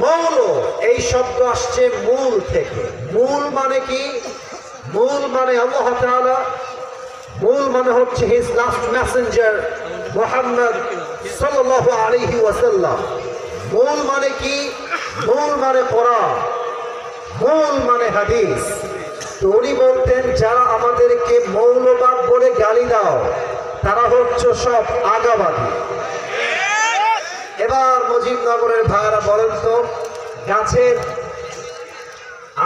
মৌল এই শব্দ আসছে মূল থেকে। মূল মানে কি? মূল মানে আল্লাহ তাআলা, মূল মানে হচ্ছে হিজ লাস্ট মেসেঞ্জার মুহাম্মদ সাল্লাল্লাহু আলাইহি ওয়াসাল্লাম। মূল মানে কি? মূল মানে কোরআন, মূল মানে হাদিস। তো উনি বলতেন যারা আমাদেরকে মৌলবাদ বলে গালি দাও তারা হচ্ছে সব আগাবাদী। এবার মুজিবনগরের ভাইরা বলেন তো, গাছের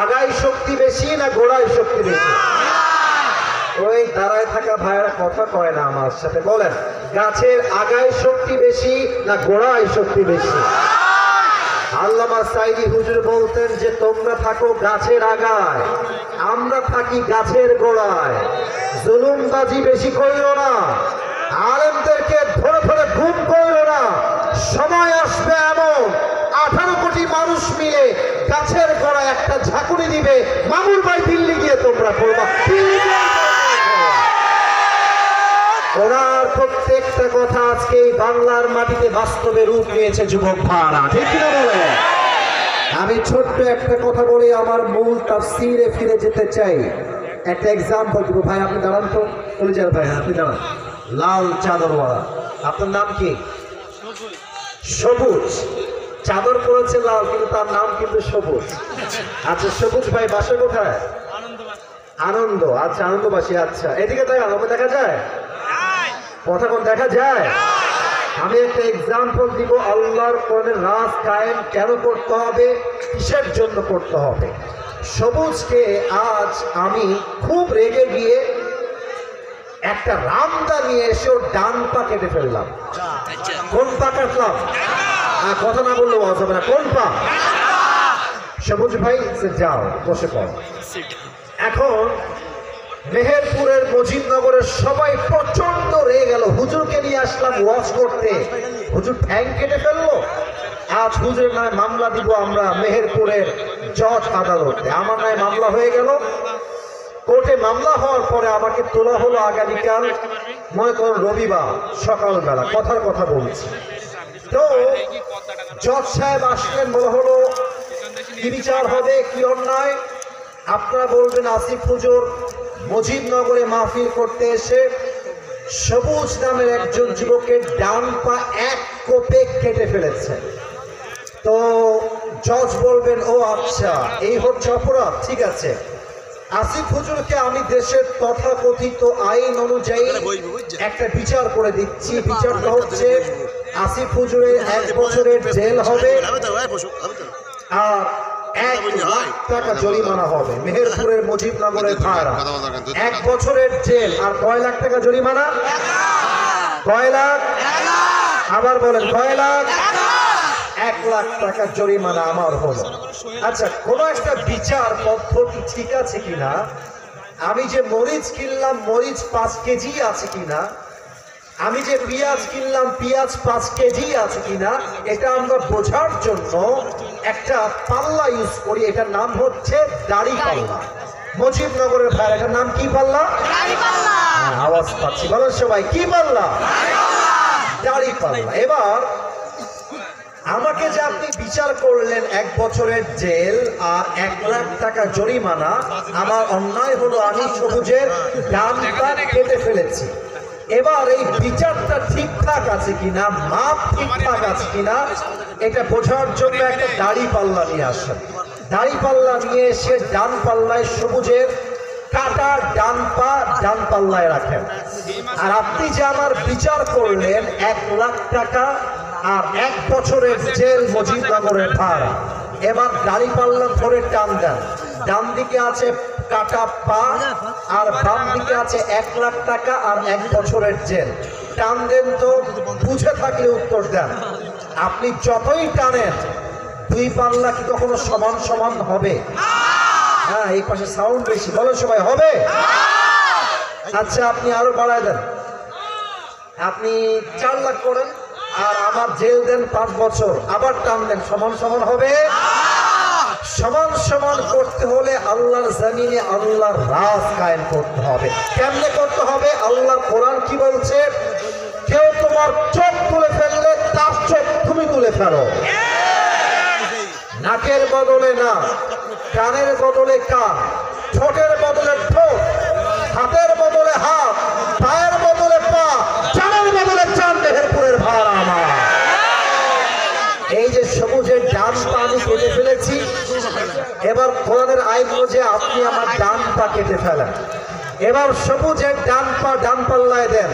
আগায় শক্তি বেশি না গোড়ায় শক্তি বেশি? ওই দাঁড়ায় থাকা ভাইরা কথা কয় না আমার সাথে, বলেন গাছের আগায় শক্তি বেশি না গোড়ায় শক্তি বেশি? আল্লামা সাইদি হুজুর বলতেন যে তোমরা থাকো গাছের আগায়, আমরা থাকি গাছের গোড়ায়। জুলুমবাজি বেশি করিও না, আলেমদেরকে ধরে ধরে গুম করিও না। সময় আসবে এমন 18 কোটি মানুষ মিলে গাছের গোড়ায় একটা ঝাঁকুনি দিবে, মামুর ভাই দিল্লি গিয়ে তোমরা করবা। ওনার প্রত্যেকটা কথা আজকে এই বাংলার মাটিতে বাস্তবে রূপ নিয়েছে যুবক ভাড়া, ঠিক না বলে? আমি ছোট্ট একটা কথা বলে আমার মূল তাফসীরে ফিরে যেতে চাই। একটা এক্সাম্পল দিব। ভাই আপনি দাঁড়ান তো, কলিজার ভাই আপনি দাঁড়ান। লাল চাদরওয়ালা, আপনার নাম কি? সবুজ। চাদর পরেছে লাল কিন্তু তার নাম কিন্তু সবুজ। আচ্ছা সবুজ ভাই বাসা কোথায়? আনন্দ। আচ্ছা আনন্দবাসী। আচ্ছা এদিকে তাই আমাকে দেখা যায়? কথা কোন দেখা যায়? আমি একটা এক্সাম্পল দিব। আল্লাহর কোরআনের রাজ কায়েম কেন করতে হবে, কিসের জন্য করতে হবে। সবুজকে আজ আমি খুব রেগে গিয়ে একটা রামদা নিয়ে এসে ওর ডান পা কেটে ফেললাম। কোন পা কাটলাম? কথা না বললে বলা যাবে না। কোন পা? সবুজ ভাই যাও বসে পড়। এখন মেহেরপুরের মুজিবনগরের সবাই প্রচন্ড রেগে গেল। হুজুরকে নিয়ে আসলাম ওয়াজ করতে, হুজুর ঠ্যাং কেটে ফেললো। আজ হুজুরের নামে মামলা দিব আমরা মেহেরপুরের জজ আদালতে। আমার নামে মামলা হয়ে গেল। কোর্টে মামলা হওয়ার পরে আমাকে তোলা হলো আগামীকাল, মনে করুন রবিবার সকালবেলা, কথার কথা বলছি। তো জজ সাহেব আসলেন, বলা হলো কি বিচার হবে, কি অন্যায়? আপনারা বলবেন আসিফ হুজুর মুজিবনগরে মাহফিল করতে এসে সবুজ নামের একজন যুবকের ডান পা এক কোপে কেটে ফেলেছে। তো জজ বলবেন ও আচ্ছা এই হচ্ছে অপরাধ, ঠিক আছে। আসিফ হুজুরকে আমি দেশের তথাকথিত আইন অনুযায়ী একটা বিচার করে দিচ্ছি। বিচারটা হচ্ছে আসিফ হুজুরের 1 বছরের জেল হবে আর 1 লাখ টাকা জরিমানা হবে। মেহেরপুরের মুজিবনগরের ভাড়া 1 বছরের জেল আর কয় লাখ টাকা জরিমানা? কয় লাখ? আবার বলেন কয় লাখ? 1 লাখ টাকা জরিমানা আমার হলো। আচ্ছা কোন একটা বিচার পদ্ধতি ঠিক আছে কিনা, আমি যে মরিচ কিনলাম মরিচ 5 কেজি আছে কিনা, আমি যে পেঁয়াজ কিনলাম পেঁয়াজ 5 কেজি আছে কিনা, এটা আমরা বোঝার জন্য একটা পাল্লা ইউজ করি। এটার নাম হচ্ছে দাড়ি পাল্লা। মুজিবনগরের ভাই এটার নাম কি পাল্লা? আওয়াজ পাচ্ছি, বলেন সবাই কি পাল্লা? দাড়ি পাল্লা। এবার আমাকে যে আপনি বিচার করলেন 1 বছরের জেল আর 1 লাখ টাকা জরিমানা, আমার অন্যায় হলো আমি সবুজের ডান পা কেটে ফেলেছি। এবার এই বিচারটা ঠিকঠাক আছে কিনা, মাপ ঠিকঠাক আছে কিনা, এটা বোঝার জন্য একটা দাড়ি পাল্লা নিয়ে আসেন। দাড়ি পাল্লা নিয়ে এসে ডান পাল্লায় সবুজের কাটা ডান পা ডান পাল্লায় রাখেন। আর আপনি যে আমার বিচার করলেন 1 লাখ টাকা আর 1 বছরের জেল মুজিবনগরের ভাড়া, এবার দাড়ি পাল্লা ধরে টান দেন। ডান দিকে আছে কাটা পা আর বাম দিকে আছে 1 লাখ টাকা আর 1 বছরের জেল। টান দেন তো, বুঝে থাকলে উত্তর দেন। আপনি যতই টানেন 2 পাল্লা কি কখনো সমান সমান হবে? হ্যাঁ এই পাশে সাউন্ড বেশি, বলো সবাই হবে? আচ্ছা আপনি আরো বাড়ায় দেন, আপনি 4 লাখ করেন আর আমার জেল দেন 5 বছর, আবার টান দেন, সমান সমান হবে? সমান সমান করতে হলে আল্লাহর জমিনে আল্লাহর রাজ কায়েম করতে হবে। কেমনে করতে হবে? আল্লাহর কোরআন কি বলছে? কেউ তোমার চোখ তুলে ফেললে তার চোখ তুমি তুলে ফেলো। নাকের বদলে না, কানের বদলে কান, ঠোঁটের বদলে ঠোঁট, হাতের বদলে হাত, পায়ের বদলে পা, চানের বদলে চান, মেহেরপুরের ভাড়া আমার। এই যে সবুজের ডান পা আমি কেটে ফেলেছি, এবার কোরআনের আইন অনুযায়ী আপনি আমার ডান পা কেটে ফেলেন। এবার সবুজের ডান পা ডান পাল্লায় দেন,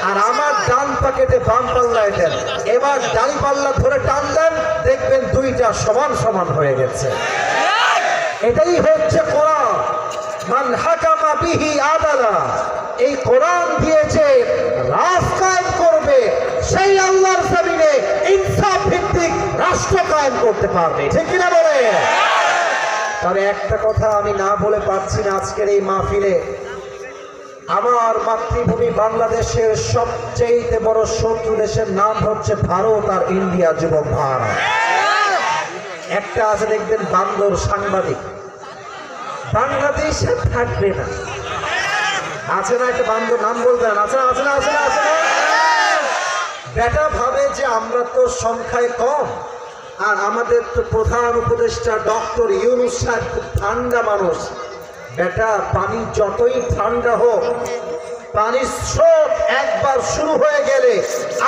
আর আমার ডান পা কেটে বাম পাল্লায় দেন। এবার ডানি পাল্লা ধরে টান দেন, দেখবেন দুইটা সমান সমান হয়ে গেছে। এটাই হচ্ছে কোরআন। মান হাকামা বিহি আদালা। এই কোরআন দিয়েছে রাজ কায়েম করবে, সেই আল্লাহর জমিনে ইনসাফ ভিত্তিক রাষ্ট্র কায়েম করতে পারবে, ঠিক কিনা বলে? তবে একটা কথা আমি না বলে পারছি না আজকের এই মাহফিলে। আমার মাতৃভূমি বাংলাদেশের সবচেয়ে বড় শত্রু দেশের নাম হচ্ছে ভারত আর ইন্ডিয়া। যুবক ভাড়া একটা আছে, দেখবেন বান্দর সাংবাদিক, বাংলাদেশে থাকবে না, আছে না একটা বান্দর, নাম বলবেন, আছে না? আছে না? আছে না? আছে না? বেটা ভাবে যে আমরা তো সংখ্যায় কম, আর আমাদের তো প্রধান উপদেষ্টা ডক্টর ইউনূস সাহেব খুব ঠান্ডা মানুষ। বেটা পানি যতই ঠান্ডা হোক, পানির স্রোত একবার শুরু হয়ে গেলে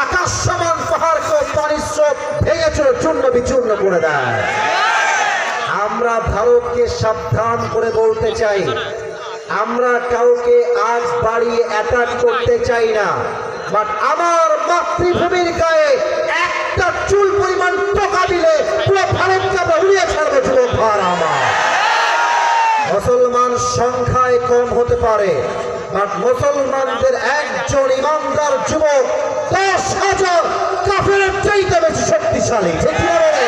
আকাশ সমান পাহাড়কে পানির স্রোত ভেঙে চলে চূর্ণ বিচূর্ণ করে দেয়। আমরা ভারতকে সাবধান করে বলতে চাই, আমরা কাউকে আজ বাড়িয়ে অ্যাটাক করতে চাই না, বাট আমার মাতৃভূমির গায়ে একটা চুল পরিমাণ টোকা দিলে পুরো ভারতকে আমরা উড়িয়ে ছাড়বো। যুবক ভাড়া আমার, মুসলমান সংখ্যায় কম হতে পারে, বাট মুসলমানদের একজন ইমানদার যুবক 10,000 কাফেরের চাইতে বেশি শক্তিশালী, ঠিক না বলে?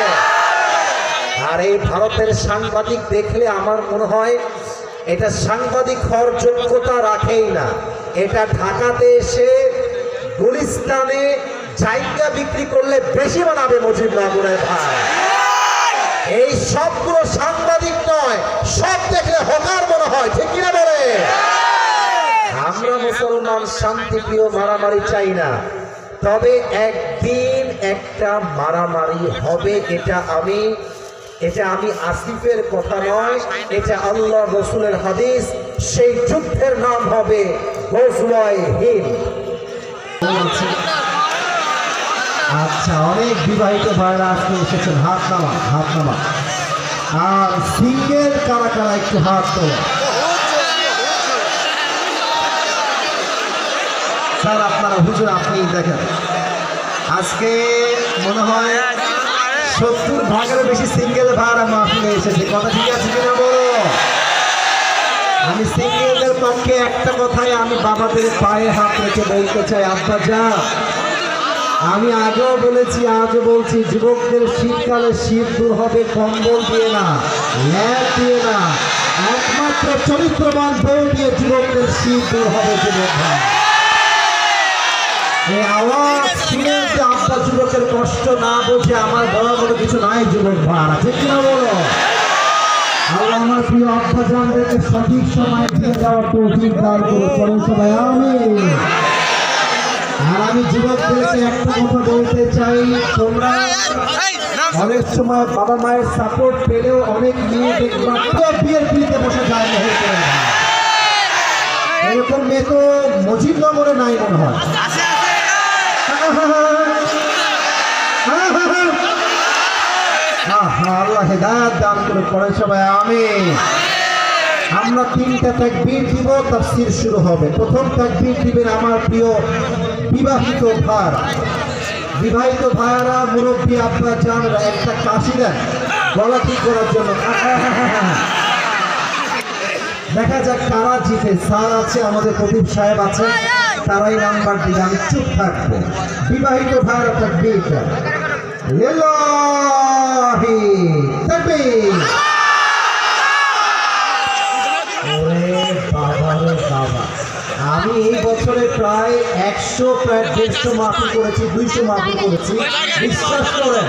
আর এই ভারতের সাংবাদিক দেখলে আমার মনে হয় এটা সাংবাদিক হওয়ার যোগ্যতা রাখেই না। এটা ঢাকাতে এসে গুলিস্তানে জায়গা বিক্রি করলে বেশি বানাবে মুজিবনগরের ভাই। এই সবগুলো সাংবাদিক নয়, সব দেখলে হকার মনে হয়, ঠিক কিনা বলে? আমরা মুসলমান শান্তিপ্রিয়, মারামারি চাই না, তবে একদিন একটা মারামারি হবে। এটা আমি আসিফের কথা নয়, এটা আল্লাহ রসুলের হাদিস। সেই যুদ্ধের নাম হবে গজওয়ায়ে হিন্দ। আচ্ছা, অনেক বিবাহিত ভাইরা আজকে এসেছেন, হাত নামা, হাত নামা। আর সিঙ্গেল কারা কারা একটু হাত তোলা। স্যার আপনারা, হুজুর আপনি দেখেন, আজকে মনে হয় 70 ভাগের বেশি সিঙ্গেল ভাইরা মাহফিলে এসেছে। কথা ঠিক আছে কিনা বলো? আমি সিঙ্গেলদের পক্ষে একটা কথাই আমি বাবাদের পায়ে হাত রেখে বলতে চাই, আব্বা যা, আমি আগেও বলেছি, আজও বলছি, যুবকদের শীতকালে শীত দূর হবে কম্বল দিয়ে না, ল্যাপ দিয়ে না, একমাত্র চরিত্রবান বউ দিয়ে যুবকদের শীত দূর হবে। যুবক ভাই, এই আওয়াজ শুনে যে আব্বা যুবকের কষ্ট না বোঝে, আমার বড় বড় কিছু নাই। যুবক ভাড়া, ঠিক কিনা বলো? আল্লাহ আমার প্রিয় আব্বা জানদেরকে সঠিক সময় দিয়ে যাওয়ার তৌফিক দান করুন সবাই, আমিন। আর আমি যুবকদেরকে একটা কথা বলতে চাই, তোমরা অনেক সময় বাবা মায়ের সাপোর্ট পেলেও অনেক মেয়ে দেখবা বিয়ের পিড়িতে বসে যায়, এরকম মেয়ে তো মুজিবনগরে নাই মনে হয়। আল্লাহ হেদায়েত দান করে পড়ে সবাই, আমিন। আমরা 3টা তাকবীর দিব, তাফসীর শুরু হবে। প্রথম তাকবীর দিবেন আমার প্রিয় বিবাহিত ভাইরা। বিবাহিত ভাইরা, মুরব্বী আব্বা জানরা একটা কাশি দেন গলা ঠিক করার জন্য। দেখা যাক কারা জিতে। স্যার আছে, আমাদের প্রদীপ সাহেব আছে, তারাই নাম্বার দিবে, আমি চুপ থাকবো। বিবাহিত ভাইরা তাকবীর দেন, লিল্লাহি তাকবীর। আমি এই বছরে প্রায় 100, প্রায় 150 মাহফিল করেছি, 200 মাহফিল করেছি। বিশ্বাস করেন